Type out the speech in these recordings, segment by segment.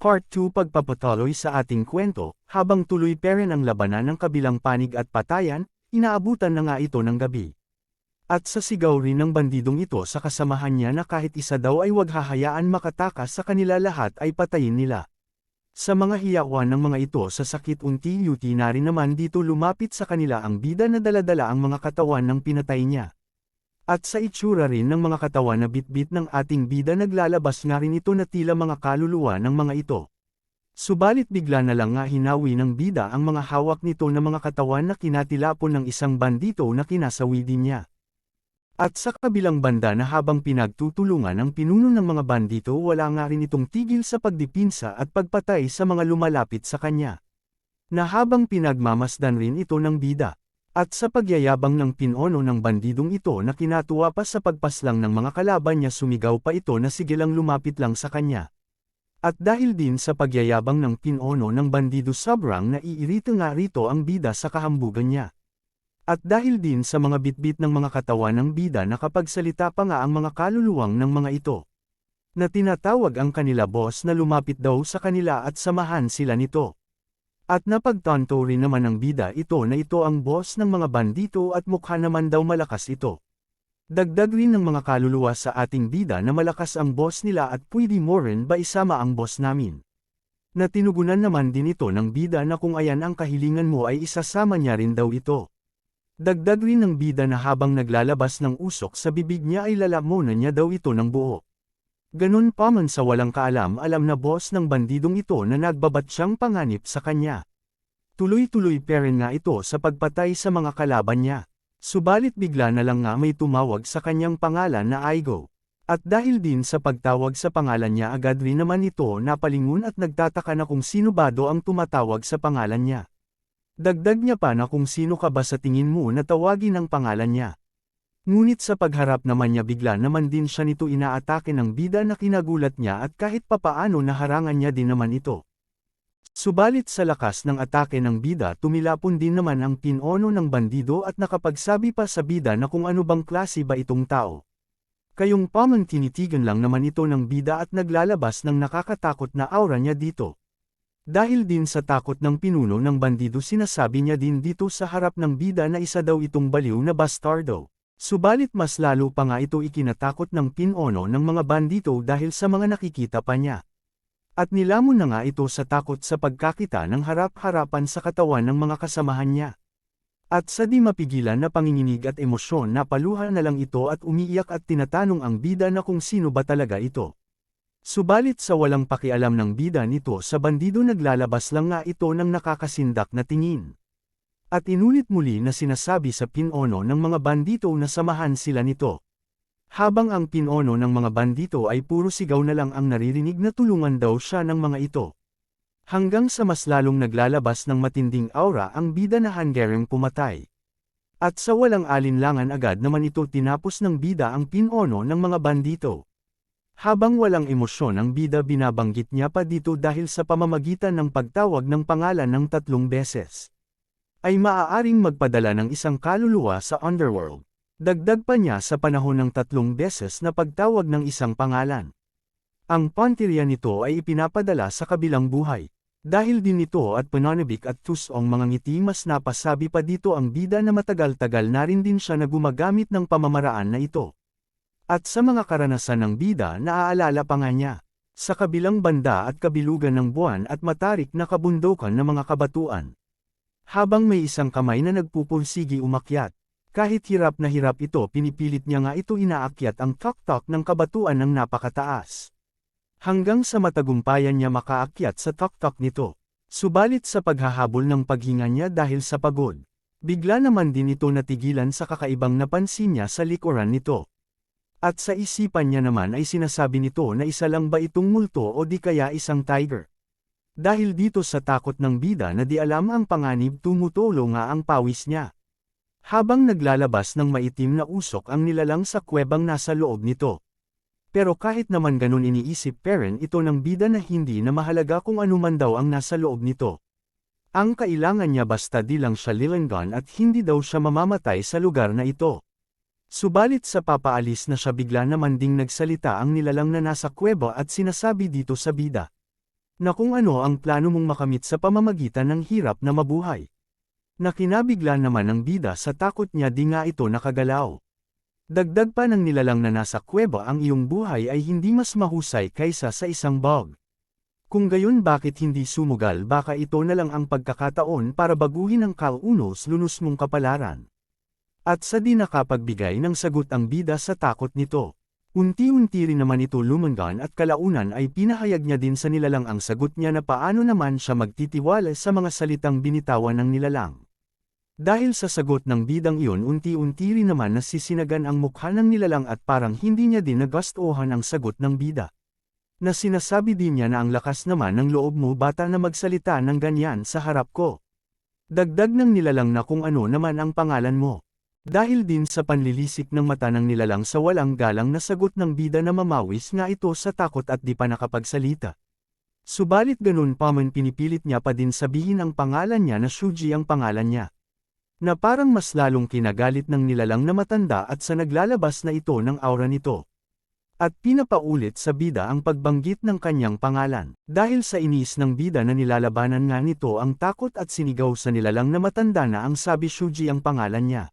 Part 2 Pagpapatuloy sa ating kwento, habang tuloy pa rin ang labanan ng kabilang panig at patayan, inaabutan na nga ito ng gabi. At sa sigaw rin ng bandidong ito sa kasamahan niya na kahit isa daw ay wag hahayaan makatakas sa kanila lahat ay patayin nila. Sa mga hiyawan ng mga ito sa sakit unti-unti na rin naman dito lumapit sa kanila ang bida na daladala ang mga katawan ng pinatay niya. At sa itsura rin ng mga katawan na bitbit ng ating bida naglalabas nga rin ito na tila mga kaluluwa ng mga ito. Subalit bigla na lang nga hinawi ng bida ang mga hawak nito na mga katawan na kinatilapon ng isang bandito na kinasawi din niya. At sa kabilang banda na habang pinagtutulungan ang pinuno ng mga bandito wala nga rin itong tigil sa pagdipinsa at pagpatay sa mga lumalapit sa kanya. Na habang pinagmamasdan rin ito ng bida. At sa pagyayabang ng pinono ng bandidong ito na kinatuwa pa sa pagpaslang ng mga kalaban niya sumigaw pa ito na sige lang lumapit lang sa kanya. At dahil din sa pagyayabang ng pinono ng bandido sobrang naiirita nga rito ang bida sa kahambugan niya. At dahil din sa mga bitbit ng mga katawan ng bida nakapagsalita pa nga ang mga kaluluwang ng mga ito. Na tinatawag ang kanila boss na lumapit daw sa kanila at samahan sila nito. At napagtanto rin naman ng bida ito na ito ang boss ng mga bandito at mukha naman daw malakas ito. Dagdag rin ng mga kaluluwa sa ating bida na malakas ang boss nila at pwede mo rin ba isama ang boss namin. Na tinugunan naman din ito ng bida na kung ayan ang kahilingan mo ay isasama niya rin daw ito. Dagdag rin ng bida na habang naglalabas ng usok sa bibig niya ay lalamunan niya daw ito ng buo. Ganun pa man sa walang kaalam alam na boss ng bandidong ito na nagbabat siyang panganib sa kanya. Tuloy-tuloy pa rin nga ito sa pagpatay sa mga kalaban niya. Subalit bigla na lang nga may tumawag sa kanyang pangalan na Aigo. At dahil din sa pagtawag sa pangalan niya agad rin naman ito napalingon at nagtataka na kung sino ba do ang tumatawag sa pangalan niya. Dagdag niya pa na kung sino ka ba sa tingin mo na tawagin ang pangalan niya. Ngunit sa pagharap naman niya bigla naman din siya nito inaatake ng bida na kinagulat niya at kahit papaano naharangan niya din naman ito. Subalit sa lakas ng atake ng bida tumilapon din naman ang pinono ng bandido at nakapagsabi pa sa bida na kung ano bang klase ba itong tao. Kayong pamang tinitigan lang naman ito ng bida at naglalabas ng nakakatakot na aura niya dito. Dahil din sa takot ng pinuno ng bandido sinasabi niya din dito sa harap ng bida na isa daw itong baliw na bastardo. Subalit mas lalo pa nga ito ikinatakot ng pinono ng mga bandito dahil sa mga nakikita pa niya. At nilamon na nga ito sa takot sa pagkakita ng harap-harapan sa katawan ng mga kasamahan niya. At sa di mapigilan na panginginig at emosyon napaluha na lang ito at umiiyak at tinatanong ang bida na kung sino ba talaga ito. Subalit sa walang pakialam ng bida nito sa bandido naglalabas lang nga ito ng nakakasindak na tingin. At inulit muli na sinasabi sa pinono ng mga bandito na samahan sila nito. Habang ang pinono ng mga bandito ay puro sigaw na lang ang naririnig na tulungan daw siya ng mga ito. Hanggang sa mas lalong naglalabas ng matinding aura ang bida na hanggang pumatay. At sa walang alinlangan agad naman ito tinapos ng bida ang pinono ng mga bandito. Habang walang emosyon ang bida binabanggit niya pa dito dahil sa pamamagitan ng pagtawag ng pangalan ng 3 beses. Ay maaaring magpadala ng isang kaluluwa sa underworld. Dagdag pa niya sa panahon ng 3 beses na pagtawag ng isang pangalan. Ang pantirya nito ay ipinapadala sa kabilang buhay. Dahil din ito at pananabik at tusong mga ngiti mas napasabi pa dito ang bida na matagal-tagal na rin din siya na gumagamit ng pamamaraan na ito. At sa mga karanasan ng bida naaalala pa nga niya. Sa kabilang banda at kabilugan ng buwan at matarik na kabundukan ng mga kabatuan. Habang may isang kamay na nagpupursigi umakyat. Kahit hirap na hirap ito pinipilit niya nga ito inaakyat ang tuktok ng kabatuan ng napakataas. Hanggang sa matagumpayan niya makaakyat sa tuktok nito. Subalit sa paghahabol ng paghinga niya dahil sa pagod. Bigla naman din ito natigilan sa kakaibang napansin niya sa likuran nito. At sa isipan niya naman ay sinasabi nito na isa lang ba itong multo o di kaya isang tiger. Dahil dito sa takot ng bida na di alam ang panganib tumutulo nga ang pawis niya. Habang naglalabas ng maitim na usok ang nilalang sa kuwebang nasa loob nito. Pero kahit naman ganun iniisip parent ito ng bida na hindi na mahalaga kung ano man daw ang nasa loob nito. Ang kailangan niya basta di lang siya lilanggan at hindi daw siya mamamatay sa lugar na ito. Subalit sa papaalis na siya bigla naman ding nagsalita ang nilalang na nasa kuweba at sinasabi dito sa bida. Na kung ano ang plano mong makamit sa pamamagitan ng hirap na mabuhay. Nakinabigla naman ang bida sa takot niya di nga ito nakagalaw. Dagdag pa ng nilalang na nasa kuweba ang iyong buhay ay hindi mas mahusay kaysa sa isang bog. Kung gayon bakit hindi sumugal baka ito na lang ang pagkakataon para baguhin ang kaunos-lunos mong kapalaran. At sa di nakapagbigay ng sagot ang bida sa takot nito. Unti-unti rin naman ito lumangan at kalaunan ay pinahayag niya din sa nilalang ang sagot niya na paano naman siya magtitiwala sa mga salitang binitawan ng nilalang. Dahil sa sagot ng bidang iyon unti-unti rin naman nasisinagan ang mukha ng nilalang at parang hindi niya din nagastuhan ang sagot ng bida. Na sinasabi din niya na ang lakas naman ng loob mo bata na magsalita ng ganyan sa harap ko. Dagdag ng nilalang na kung ano naman ang pangalan mo. Dahil din sa panlilisik ng mata ng nilalang sa walang galang na sagot ng bida na mamawis nga ito sa takot at di pa nakapagsalita. Subalit ganun pa man pinipilit niya pa din sabihin ang pangalan niya na Shuji ang pangalan niya. Na parang mas lalong kinagalit ng nilalang na matanda at sa naglalabas na ito ng aura nito. At pinapaulit sa bida ang pagbanggit ng kanyang pangalan. Dahil sa inis ng bida na nilalabanan nga nito ang takot at sinigaw sa nilalang na matanda na ang sabi Shuji ang pangalan niya.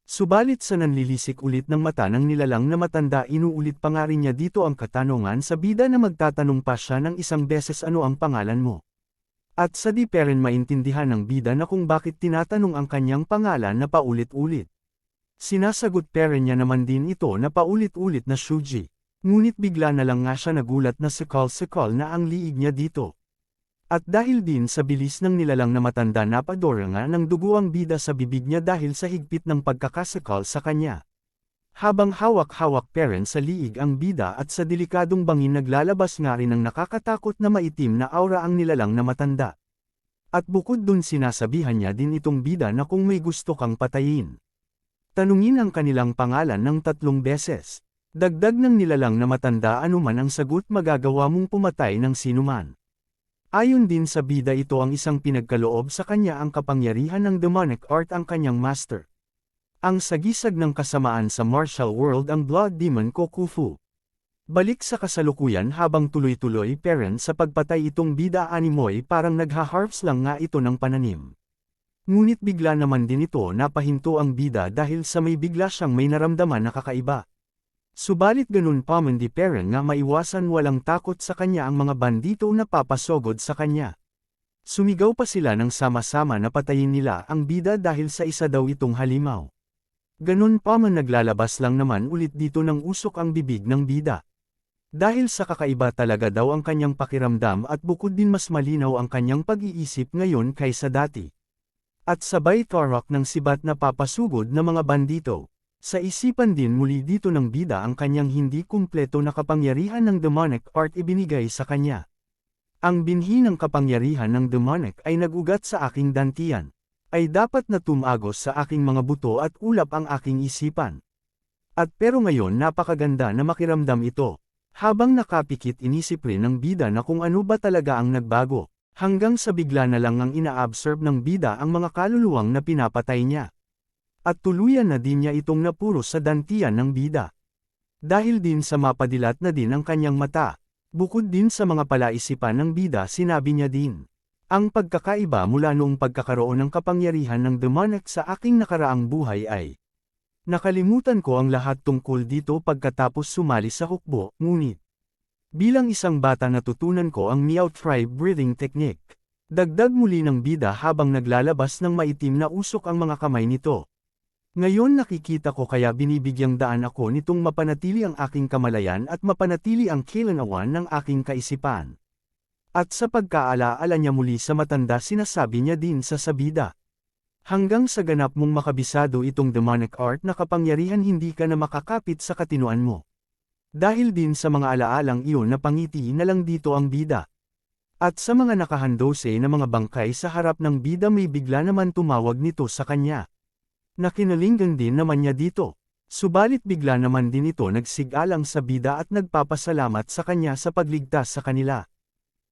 Subalit sa nanlilisik ulit ng mata ng nilalang na matanda inuulit pa nga rin niya dito ang katanungan sa bida na magtatanong pa siya ng isang beses ano ang pangalan mo. At sa di pa rin maintindihan ng bida na kung bakit tinatanong ang kanyang pangalan na paulit-ulit. Sinasagot pa rin niya naman din ito na paulit-ulit na Shuji. Ngunit bigla na lang nga siya nagulat na sikal-sikal na ang liig niya dito. At dahil din sa bilis ng nilalang na matanda napadora nga ng dugo ang bida sa bibig niya dahil sa higpit ng pagkakasakal sa kanya. Habang hawak-hawak pa rin sa liig ang bida at sa delikadong bangin naglalabas nga rin ng nakakatakot na maitim na aura ang nilalang na matanda. At bukod dun sinasabihan niya din itong bida na kung may gusto kang patayin. Tanungin ang kanilang pangalan ng 3 beses. Dagdag ng nilalang na matanda anuman ang sagot magagawa mong pumatay ng sinuman. Ayon din sa bida ito ang isang pinagkaloob sa kanya ang kapangyarihan ng demonic art ang kanyang master. Ang sagisag ng kasamaan sa martial world ang Blood Demon Kokufu. Balik sa kasalukuyan habang tuloy-tuloy pa rin sa pagpatay itong bida animoy parang nagha-harps lang nga ito ng pananim. Ngunit bigla naman din ito napahinto ang bida dahil sa may bigla siyang may naramdaman na kakaiba. Subalit ganun pa man di parang nga maiwasan walang takot sa kanya ang mga bandito na papasogod sa kanya. Sumigaw pa sila ng sama-sama na patayin nila ang bida dahil sa isa daw itong halimaw. Ganun pa man naglalabas lang naman ulit dito ng usok ang bibig ng bida. Dahil sa kakaiba talaga daw ang kanyang pakiramdam at bukod din mas malinaw ang kanyang pag-iisip ngayon kaysa dati. At sabay tarak ng sibat na papasugod na mga bandito. Sa isipan din muli dito ng bida ang kanyang hindi kumpleto na kapangyarihan ng demonic art ibinigay sa kanya. Ang binhi ng kapangyarihan ng demonic ay nagugat sa aking dantian. Ay dapat na tumagos sa aking mga buto at ulap ang aking isipan. At pero ngayon napakaganda na makiramdam ito. Habang nakapikit inisip rin ng bida na kung ano ba talaga ang nagbago. Hanggang sa bigla na lang ang ina-absorb ng bida ang mga kaluluwang na pinapatay niya. At tuluyan na din niya itong napuro sa dantian ng bida. Dahil din sa mapadilat na din ang kanyang mata. Bukod din sa mga palaisipan ng bida sinabi niya din. Ang pagkakaiba mula noong pagkakaroon ng kapangyarihan ng demonic sa aking nakaraang buhay ay. Nakalimutan ko ang lahat tungkol dito pagkatapos sumali sa hukbo, ngunit. Bilang isang bata natutunan ko ang Miao Tribe breathing technique. Dagdag muli ng bida habang naglalabas ng maitim na usok ang mga kamay nito. Ngayon nakikita ko kaya binibigyang daan ako nitong mapanatili ang aking kamalayan at mapanatili ang kailanawan ng aking kaisipan. At sa pagkaalaala niya muli sa matanda sinasabi niya din sa sabida. Hanggang sa ganap mong makabisado itong demonic art na kapangyarihan hindi ka na makakapit sa katinuan mo. Dahil din sa mga alaalang iyon napangiti na lang dito ang bida. At sa mga nakahandose na mga bangkay sa harap ng bida may bigla naman tumawag nito sa kanya. Nakinalinggan din naman niya dito. Subalit bigla naman din ito nagsigalang sa bida at nagpapasalamat sa kanya sa pagligtas sa kanila.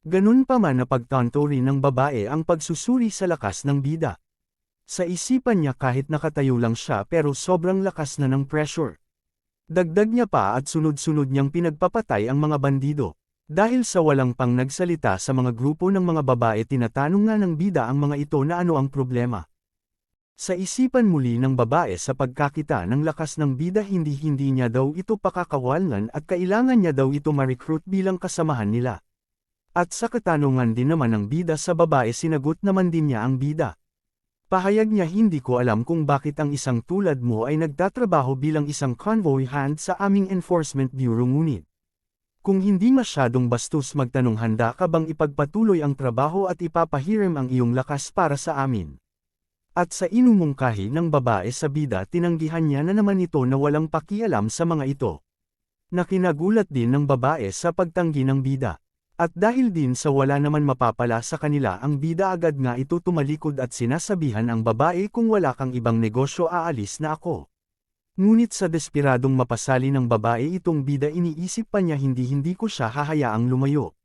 Ganun pa man na pagtanto rin ng babae ang pagsusuri sa lakas ng bida. Sa isipan niya kahit nakatayo lang siya pero sobrang lakas na ng pressure. Dagdag niya pa at sunod-sunod niyang pinagpapatay ang mga bandido. Dahil sa walang pang nagsalita sa mga grupo ng mga babae, tinatanong nga ng bida ang mga ito na ano ang problema. Sa isipan muli ng babae sa pagkakita ng lakas ng bida, hindi niya daw ito pakakawalan at kailangan niya daw ito ma-recruit bilang kasamahan nila. At sa katanungan din naman ng bida sa babae, sinagot naman din niya ang bida. Pahayag niya, hindi ko alam kung bakit ang isang tulad mo ay nagtatrabaho bilang isang convoy hand sa aming enforcement bureau, ngunit kung hindi masyadong bastos magtanong, handa ka bang ipagpatuloy ang trabaho at ipapahiram ang iyong lakas para sa amin? At sa inumungkahi ng babae sa bida, tinanggihan niya na naman ito na walang pakialam sa mga ito. Nakinagulat din ng babae sa pagtanggi ng bida. At dahil din sa wala naman mapapala sa kanila, ang bida agad nga ito tumalikod at sinasabihan ang babae, kung wala kang ibang negosyo, aalis na ako. Ngunit sa desperadong mapasali ng babae itong bida, iniisip pa niya, hindi ko siya hahayaang lumayo.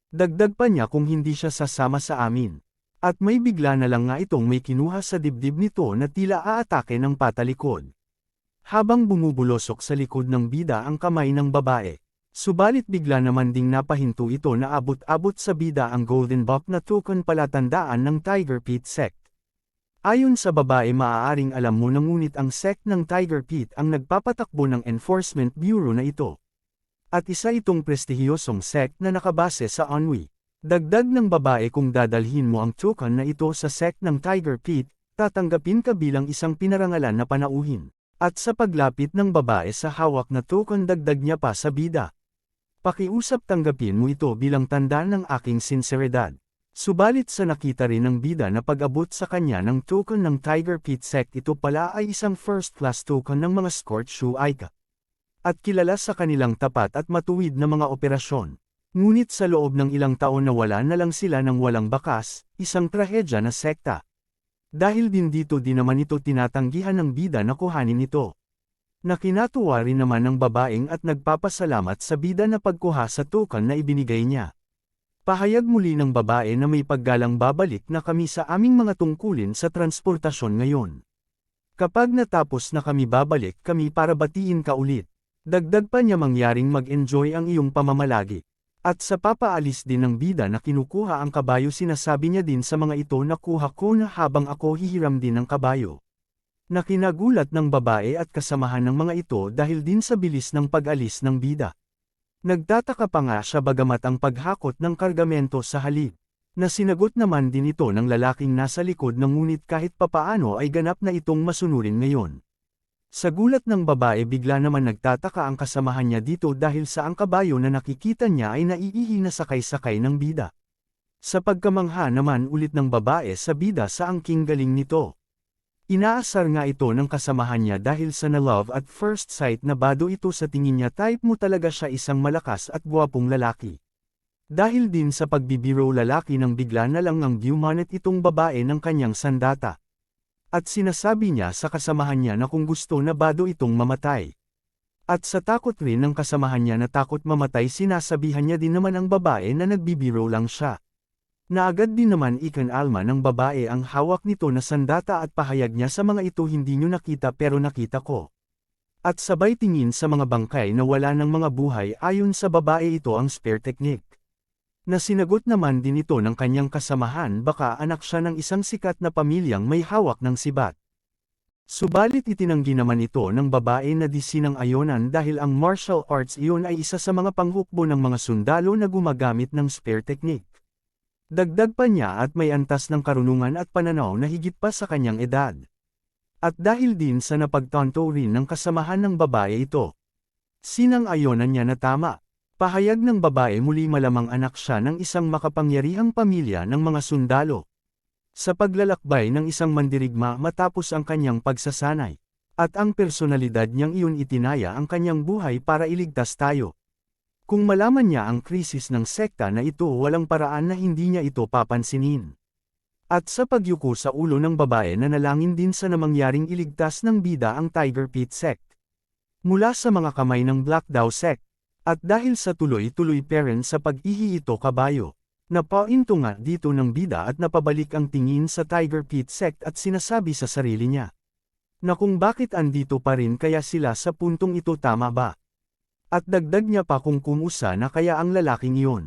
Dagdag pa niya, kung hindi siya sasama sa amin. At may bigla na lang nga itong may kinuha sa dibdib nito na tila aatake ng patalikod. Habang bumubulosok sa likod ng bida ang kamay ng babae. Subalit bigla naman ding napahinto ito na abot-abot sa bida ang golden buck na token, palatandaan ng Tiger Pete sect. Ayon sa babae, maaaring alam mo na, ngunit ang sect ng Tiger Pete ang nagpapatakbo ng enforcement bureau na ito. At isa itong prestihiyosong sect na nakabase sa Onwi. Dagdag ng babae, kung dadalhin mo ang token na ito sa sect ng Tiger Pete, tatanggapin ka bilang isang pinarangalan na panauhin. At sa paglapit ng babae sa hawak na token, dagdag niya pa sa bida. Pakiusap, tanggapin mo ito bilang tanda ng aking sinseridad. Subalit sa nakita rin ng bida na pag-abot sa kanya ng token ng Tiger Pete sect, ito pala ay isang first-class token ng mga scorched shoe Aika. At kilala sa kanilang tapat at matuwid na mga operasyon. Ngunit sa loob ng ilang taon nawala na lang sila ng walang bakas, isang trahedya na sekta. Dahil din dito din naman ito tinatanggihan ng bida na kuhanin ito. Nakinatuwa rin naman ng babaeng at nagpapasalamat sa bida na pagkuha sa token na ibinigay niya. Pahayag muli ng babae na may paggalang, babalik na kami sa aming mga tungkulin sa transportasyon ngayon. Kapag natapos na kami, babalik kami para batiin ka ulit. Dagdag pa niya, mangyaring mag-enjoy ang iyong pamamalagi. At sa papaalis din ng bida na kinukuha ang kabayo, sinasabi niya din sa mga ito na kuha ko na habang ako hihiram din ng kabayo. Nakinagulat ng babae at kasamahan ng mga ito dahil din sa bilis ng pag-alis ng bida. Nagtataka pa nga siya, bagamat ang paghakot ng kargamento sa halip, na sinagot naman din ito ng lalaking nasa likod, ngunit kahit papaano ay ganap na itong masunurin ngayon. Sa gulat ng babae, bigla naman nagtataka ang kasamahan niya dito dahil sa ang kabayo na nakikita niya ay naiihi na sakay-sakay ng bida. Sa pagkamangha naman ulit ng babae sa bida sa angking galing nito. Inaasar nga ito ng kasamahan niya dahil sa na-love at first sight na bado ito sa tingin niya, type mo talaga siya, isang malakas at gwapong lalaki. Dahil din sa pagbibiro lalaki, nang bigla na lang ang viewmanet itong babae ng kanyang sandata. At sinasabi niya sa kasamahan niya na kung gusto na bado itong mamatay. At sa takot rin ng kasamahan niya na takot mamatay, sinasabihan niya din naman ang babae na nagbibiro lang siya. Naagad din naman ikinalma ng babae ang hawak nito na sandata at pahayag niya sa mga ito, hindi nyo nakita pero nakita ko. At sabay tingin sa mga bangkay na wala ng mga buhay. Ayon sa babae, ito ang spare technique. Na sinagot naman din ito ng kanyang kasamahan, baka anak siya ng isang sikat na pamilyang may hawak ng sibat. Subalit itinanggi naman ito ng babae na di sinang-ayonan dahil ang martial arts iyon ay isa sa mga panghukbo ng mga sundalo na gumagamit ng spare technique. Dagdag pa niya at may antas ng karunungan at pananaw na higit pa sa kanyang edad. At dahil din sa napagtanto rin ng kasamahan ng babae ito, sinang-ayonan niya na tama. Pahayag ng babae, muli malamang anak siya ng isang makapangyarihang pamilya ng mga sundalo. Sa paglalakbay ng isang mandirigma matapos ang kanyang pagsasanay. At ang personalidad niyang iyon itinaya ang kanyang buhay para iligtas tayo. Kung malaman niya ang krisis ng sekta na ito, walang paraan na hindi niya ito papansinin. At sa pagyuko sa ulo ng babae, nanalangin din sa namangyaring iligtas ng bida ang Tiger Pete sect. Mula sa mga kamay ng Black Dao sect. At dahil sa tuloy-tuloy parent sa pag-ihi ito kabayo, napainto nga dito ng bida at napabalik ang tingin sa Tiger Pete sect at sinasabi sa sarili niya na kung bakit andito pa rin kaya sila sa puntong ito, tama ba? At dagdag niya pa kung kumusta na kaya ang lalaking iyon.